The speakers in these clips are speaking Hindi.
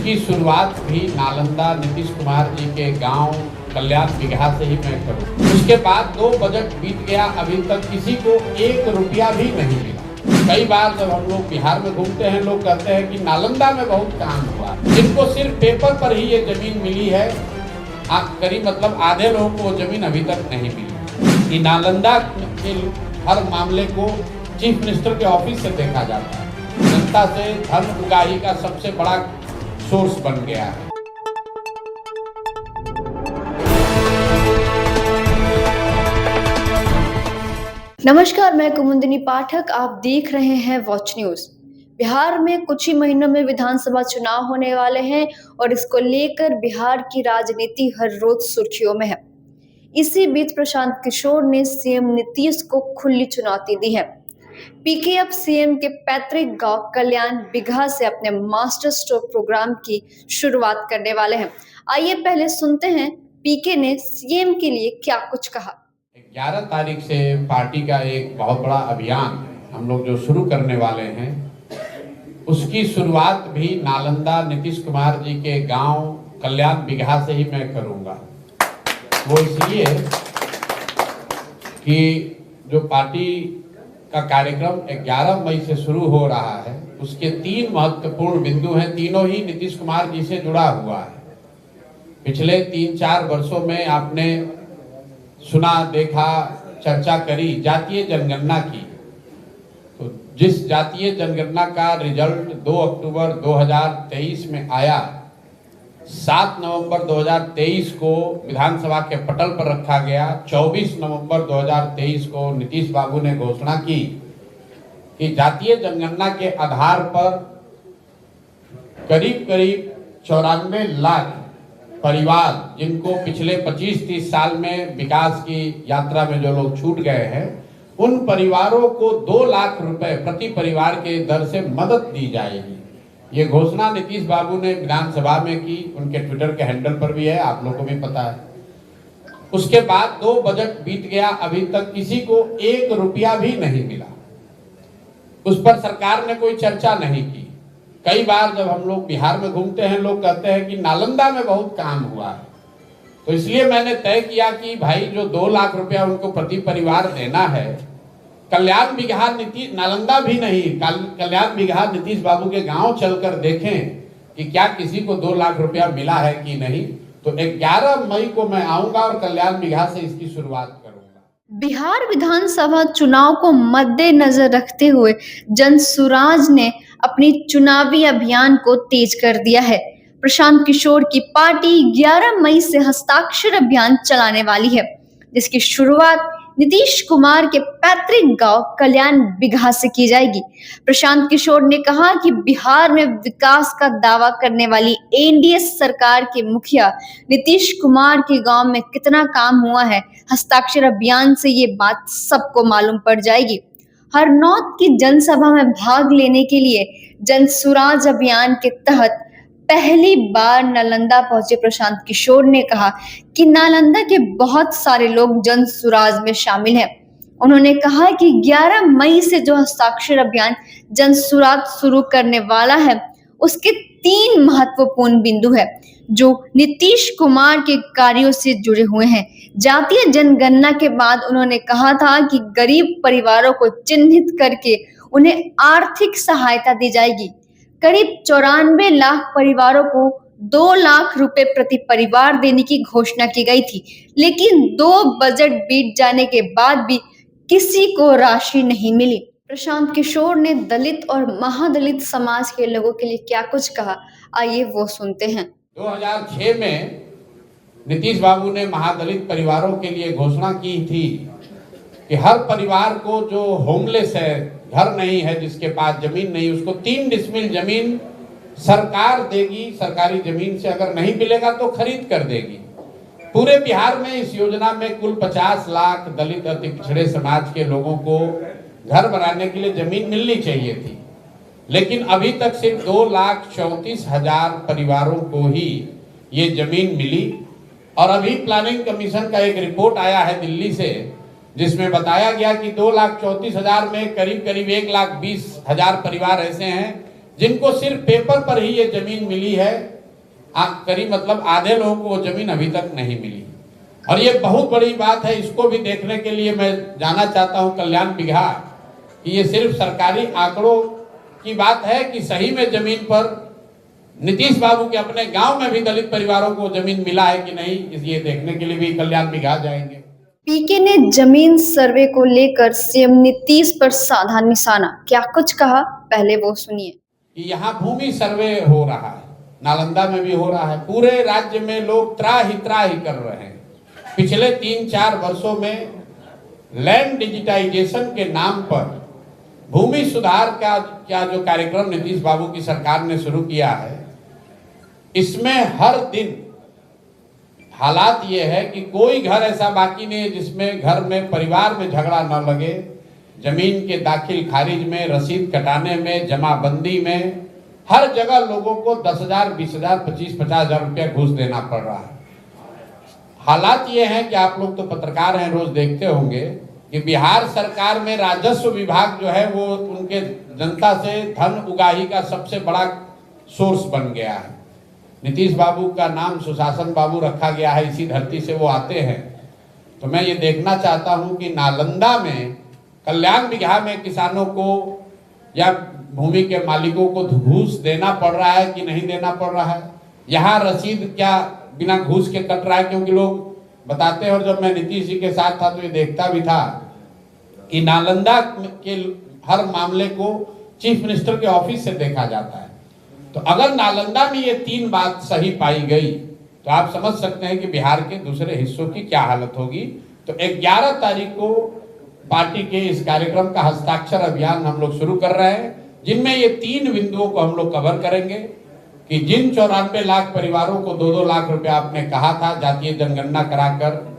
उसकी शुरुआत भी नालंदा नीतीश कुमार जी के गांव कल्याण बिगहा से ही मैं करूँ। उसके बाद 2 बजट बीत गया, अभी तक किसी को 1 रुपया भी नहीं मिला। कई बार जब हम लोग बिहार में घूमते हैं, लोग कहते हैं कि नालंदा में बहुत काम हुआ, जिनको सिर्फ पेपर पर ही ये जमीन मिली है, करीब मतलब आधे लोगों को जमीन अभी तक नहीं मिली। कि नालंदा के हर मामले को चीफ मिनिस्टर के ऑफिस से देखा जाता है, जनता से धन उगाही का सबसे बड़ा सोर्स बन गया है। नमस्कार, मैं कुमुदिनी पाठक, आप देख रहे हैं वॉच न्यूज। बिहार में कुछ ही महीनों में विधानसभा चुनाव होने वाले हैं और इसको लेकर बिहार की राजनीति हर रोज सुर्खियों में है। इसी बीच प्रशांत किशोर ने सीएम नीतीश को खुली चुनौती दी है। पीके अब सीएम के पैतृक गांव कल्याण बिगहा से अपने मास्टर स्ट्रोक प्रोग्राम की शुरुआत करने वाले हैं। आइए पहले सुनते हैं पीके ने सीएम के लिए क्या कुछ कहा। 11 तारीख से पार्टी का एक बहुत बड़ा अभियान हम लोग जो शुरू करने वाले हैं, उसकी शुरुआत भी नालंदा नीतीश कुमार जी के गांव कल्याण बिगहा से ही मैं करूंगा। वो इसलिए कि जो पार्टी का कार्यक्रम 11 मई से शुरू हो रहा है, उसके 3 महत्वपूर्ण बिंदु हैं। तीनों ही नीतीश कुमार जी से जुड़ा हुआ है। पिछले 3-4 वर्षों में आपने सुना, देखा, चर्चा करी जातीय जनगणना की। तो जिस जातीय जनगणना का रिजल्ट 2 अक्टूबर 2023 में आया, 7 नवंबर 2023 को विधानसभा के पटल पर रखा गया। 24 नवंबर 2023 को नीतीश बाबू ने घोषणा की कि जातीय जनगणना के आधार पर करीब 94 लाख परिवार, जिनको पिछले 25-30 साल में विकास की यात्रा में जो लोग छूट गए हैं, उन परिवारों को 2 लाख रुपए प्रति परिवार के दर से मदद दी जाएगी। ये घोषणा नीतीश बाबू ने विधानसभा में की, उनके ट्विटर के हैंडल पर भी है, आप लोगों को भी पता है। उसके बाद 2 बजट बीत गया, अभी तक किसी को 1 रुपया भी नहीं मिला। उस पर सरकार ने कोई चर्चा नहीं की। कई बार जब हम लोग बिहार में घूमते हैं, लोग कहते हैं कि नालंदा में बहुत काम हुआ है। तो इसलिए मैंने तय किया कि भाई जो 2 लाख रुपया उनको प्रति परिवार देना है, कल्याण बिगहा नीतीश, नालंदा भी नहीं, कल्याण बिगहा नीतीश बाबू के गांव चलकर देखें कि क्या किसी को 2 लाख रुपया मिला है कि नहीं। तो 11 मई को मैं आऊंगा और कल्याण बिगहा से इसकी शुरुआत करूंगा। बिहार विधानसभा चुनाव को मद्देनजर रखते हुए जनसुराज ने अपनी चुनावी अभियान को तेज कर दिया है। प्रशांत किशोर की पार्टी 11 मई से हस्ताक्षर अभियान चलाने वाली है, जिसकी शुरुआत नीतीश कुमार के पैतृक गांव कल्याण बिगहा से की जाएगी। प्रशांत किशोर ने कहा कि बिहार में विकास का दावा करने वाली एनडीए सरकार के मुखिया नीतीश कुमार के गांव में कितना काम हुआ है, हस्ताक्षर अभियान से ये बात सबको मालूम पड़ जाएगी। हरनौत की जनसभा में भाग लेने के लिए जनसुराज अभियान के तहत पहली बार नालंदा पहुंचे प्रशांत किशोर ने कहा कि नालंदा के बहुत सारे लोग जनसुराज में शामिल हैं। उन्होंने कहा कि 11 मई से जो हस्ताक्षर अभियान जनसुराज शुरू करने वाला है, उसके 3 महत्वपूर्ण बिंदु है जो नीतीश कुमार के कार्यों से जुड़े हुए हैं। जातीय जनगणना के बाद उन्होंने कहा था कि गरीब परिवारों को चिन्हित करके उन्हें आर्थिक सहायता दी जाएगी। करीब 94 लाख परिवारों को 2 लाख रुपए प्रति परिवार देने की घोषणा की गई थी, लेकिन 2 बजट बीत जाने के बाद भी किसी को राशि नहीं मिली। प्रशांत किशोर ने दलित और महादलित समाज के लोगों के लिए क्या कुछ कहा, आइए वो सुनते हैं। 2006 में नीतीश बाबू ने महादलित परिवारों के लिए घोषणा की थी कि हर परिवार को जो होमलेस है, घर नहीं है, जिसके पास जमीन नहीं, उसको 3 डिसमिल जमीन सरकार देगी। सरकारी जमीन से अगर नहीं मिलेगा तो खरीद कर देगी। पूरे बिहार में इस योजना में कुल 50 लाख दलित अति पिछड़े समाज के लोगों को घर बनाने के लिए जमीन मिलनी चाहिए थी, लेकिन अभी तक सिर्फ 2,34,000 परिवारों को ही ये जमीन मिली। और अभी प्लानिंग कमीशन का एक रिपोर्ट आया है दिल्ली से, जिसमें बताया गया कि 2,34,000 में करीब 1,20,000 परिवार ऐसे हैं जिनको सिर्फ पेपर पर ही ये जमीन मिली है, करीब मतलब आधे लोगों को वो जमीन अभी तक नहीं मिली। और ये बहुत बड़ी बात है, इसको भी देखने के लिए मैं जाना चाहता हूं कल्याण बिगहा कि ये सिर्फ सरकारी आंकड़ों की बात है कि सही में जमीन पर नीतीश बाबू के अपने गांव में भी दलित परिवारों को जमीन मिला है कि नहीं, ये देखने के लिए भी कल्याण बिगहा जाएंगे। पीके ने जमीन सर्वे को लेकर सीएम नीतीश पर साधा निशाना, क्या कुछ कहा, पहले वो सुनिए। कि यहाँ भूमि सर्वे हो रहा है, नालंदा में भी हो रहा है, पूरे राज्य में लोग त्राही कर रहे हैं। पिछले 3-4 वर्षों में लैंड डिजिटाइजेशन के नाम पर भूमि सुधार का जो कार्यक्रम नीतीश बाबू की सरकार ने शुरू किया है, इसमें हर दिन हालात ये है कि कोई घर ऐसा बाकी नहीं है जिसमें घर में परिवार में झगड़ा न लगे। जमीन के दाखिल खारिज में, रसीद कटाने में, जमाबंदी में, हर जगह लोगों को 10,000, 20,000, 25,000 रुपया घूस देना पड़ रहा है। हालात ये हैं कि आप लोग तो पत्रकार हैं, रोज देखते होंगे कि बिहार सरकार में राजस्व विभाग जो है वो उनके जनता से धन उगाही का सबसे बड़ा सोर्स बन गया है। नीतीश बाबू का नाम सुशासन बाबू रखा गया है, इसी धरती से वो आते हैं। तो मैं ये देखना चाहता हूं कि नालंदा में कल्याण बिगहा में किसानों को या भूमि के मालिकों को घूस देना पड़ रहा है कि नहीं देना पड़ रहा है। यहाँ रसीद क्या बिना घूस के कट रहा है, क्योंकि लोग बताते हैं। और जब मैं नीतीश जी के साथ था तो ये देखता भी था कि नालंदा के हर मामले को चीफ मिनिस्टर के ऑफिस से देखा जाता है। तो अगर नालंदा में ये 3 बात सही पाई गई तो आप समझ सकते हैं कि बिहार के दूसरे हिस्सों की क्या हालत होगी। तो 11 तारीख को पार्टी के इस कार्यक्रम का हस्ताक्षर अभियान हम लोग शुरू कर रहे हैं, जिनमें ये 3 बिंदुओं को हम लोग कवर करेंगे कि जिन 94 लाख परिवारों को 2-2 लाख रुपया आपने कहा था जातीय जनगणना कराकर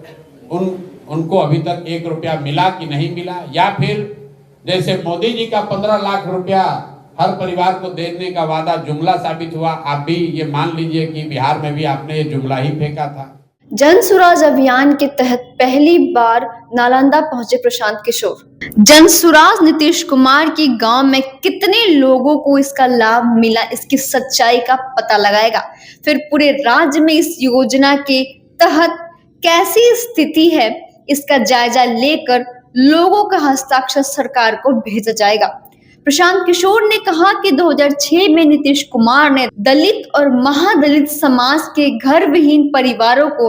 उनको अभी तक 1 रुपया मिला कि नहीं मिला, या फिर जैसे मोदी जी का 15 लाख रुपया हर परिवार को देने का वादा जुमला साबित हुआ। आप भी ये मान लीजिए कि बिहार में भी आपने ये जुमला ही फेंका था। जन सुराज अभियान के तहत पहली बार नालंदा पहुंचे प्रशांत किशोर। जन सुराज नीतीश कुमार के गांव में कितने लोगों को इसका लाभ मिला, इसकी सच्चाई का पता लगाएगा। फिर पूरे राज्य में इस योजना के तहत कैसी स्थिति है, इसका जायजा लेकर लोगों का हस्ताक्षर सरकार को भेजा जाएगा। प्रशांत किशोर ने कहा कि 2006 में नीतीश कुमार ने दलित और महादलित समाज के घर विहीन परिवारों को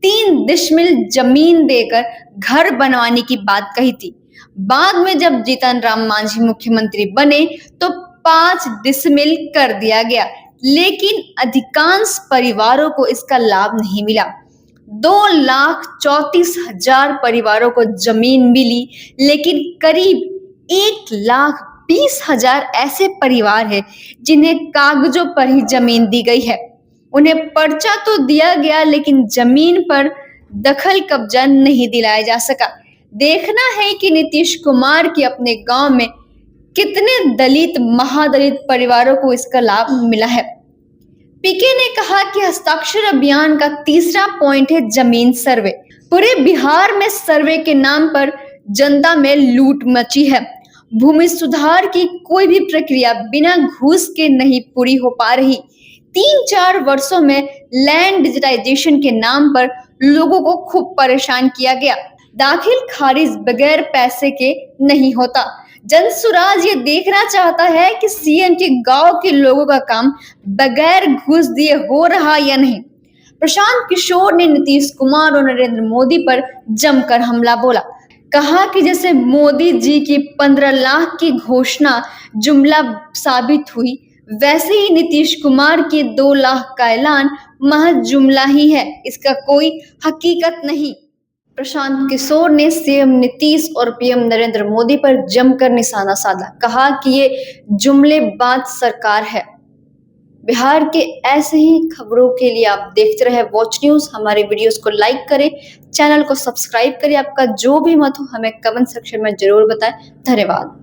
3 डिसमिल जमीन देकर घर बनवाने की बात कही थी। बाद में जब जीतन राम मांझी मुख्यमंत्री बने तो 5 डिसमिल कर दिया गया, लेकिन अधिकांश परिवारों को इसका लाभ नहीं मिला। 2,34,000 परिवारों को जमीन मिली, लेकिन करीब 1,20,000 ऐसे परिवार हैं जिन्हें कागजों पर ही जमीन दी गई है। उन्हें पर्चा तो दिया गया, लेकिन जमीन पर दखल कब्जा नहीं दिलाया जा सका। देखना है कि नीतीश कुमार के अपने गांव में कितने दलित महादलित परिवारों को इसका लाभ मिला है। पीके ने कहा कि हस्ताक्षर अभियान का तीसरा पॉइंट है जमीन सर्वे। पूरे बिहार में सर्वे के नाम पर जनता में लूट मची है। भूमि सुधार की कोई भी प्रक्रिया बिना घूस के नहीं पूरी हो पा रही। 3-4 वर्षों में लैंड डिजिटाइजेशन के नाम पर लोगों को खूब परेशान किया गया। दाखिल खारिज बगैर पैसे के नहीं होता। जन सुराज ये देखना चाहता है कि सीएम के गांव के लोगों का काम बगैर घूस दिए हो रहा या नहीं। प्रशांत किशोर ने नीतीश कुमार और नरेंद्र मोदी पर जमकर हमला बोला। कहा कि जैसे मोदी जी की 15 लाख की घोषणा जुमला साबित हुई, वैसे ही नीतीश कुमार के 2 लाख का ऐलान महज जुमला ही है, इसका कोई हकीकत नहीं। प्रशांत किशोर ने सीएम नीतीश और पीएम नरेंद्र मोदी पर जमकर निशाना साधा। कहा कि ये जुमलेबाज सरकार है। बिहार के ऐसे ही खबरों के लिए आप देखते रहे वॉच न्यूज। हमारे वीडियोस को लाइक करें, चैनल को सब्सक्राइब करें। आपका जो भी मत हो हमें कमेंट सेक्शन में जरूर बताएं। धन्यवाद।